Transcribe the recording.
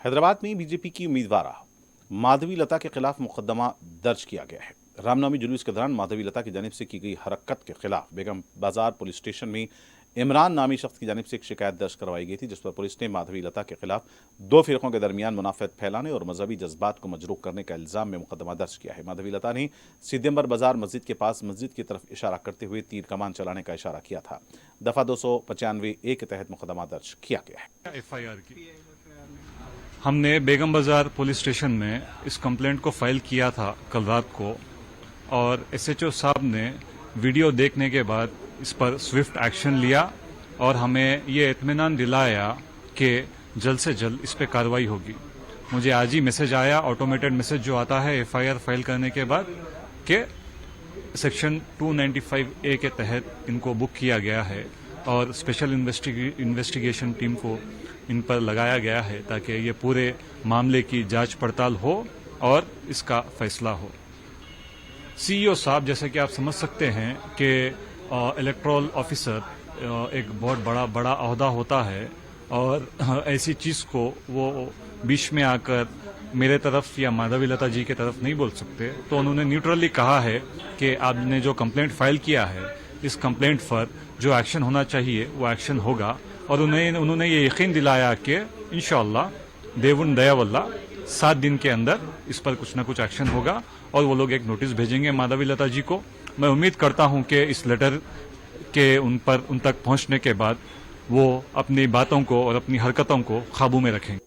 हैदराबाद में बीजेपी की उम्मीदवार माधवी लता के खिलाफ मुकदमा दर्ज किया गया है। रामनवमी जुलूस के दौरान माधवी लता की जानिब से की गई हरकत के खिलाफ बेगम बाजार पुलिस स्टेशन में इमरान नामी शख्स की जानिब से एक शिकायत दर्ज करवाई गई थी, जिस पर पुलिस ने माधवी लता के खिलाफ दो फिरकों के दरमियान मुनाफियत फैलाने और मजहबी जज्बात को मजरूह करने का इल्जाम में मुकदमा दर्ज किया है। माधवी लता ने सिद्दीम्बर बाजार मस्जिद के पास मस्जिद की तरफ इशारा करते हुए तीर कमान चलाने का इशारा किया था। दफा 295A के तहत मुकदमा दर्ज किया गया है। एफआईआर की हमने बेगम बाजार पुलिस स्टेशन में इस कंप्लेंट को फाइल किया था कल रात को, और एसएचओ साहब ने वीडियो देखने के बाद इस पर स्विफ्ट एक्शन लिया और हमें ये इत्मीनान दिलाया कि जल्द से जल्द इस पर कार्रवाई होगी। मुझे आज ही मैसेज आया, ऑटोमेटेड मैसेज जो आता है एफआईआर फाइल करने के बाद, कि सेक्शन 295A के तहत इनको बुक किया गया है और स्पेशल इन्वेस्टिगेशन टीम को इन पर लगाया गया है ताकि ये पूरे मामले की जांच पड़ताल हो और इसका फैसला हो। सीईओ साहब, जैसे कि आप समझ सकते हैं कि इलेक्टोरल ऑफिसर एक बहुत बड़ा ओहदा होता है, और ऐसी चीज़ को वो बीच में आकर मेरे तरफ या माधवी लता जी की तरफ नहीं बोल सकते। तो उन्होंने न्यूट्रली कहा है कि आपने जो कंप्लेंट फाइल किया है, इस कंप्लेंट पर जो एक्शन होना चाहिए वो एक्शन होगा, और उन्होंने ये यकीन दिलाया कि इंशाअल्लाह देवुन दयावल्ला 7 दिन के अंदर इस पर कुछ न कुछ एक्शन होगा और वो लोग एक नोटिस भेजेंगे माधवी लता जी को। मैं उम्मीद करता हूं कि इस लेटर के उन तक पहुंचने के बाद वो अपनी बातों को और अपनी हरकतों को काबू में रखेंगे।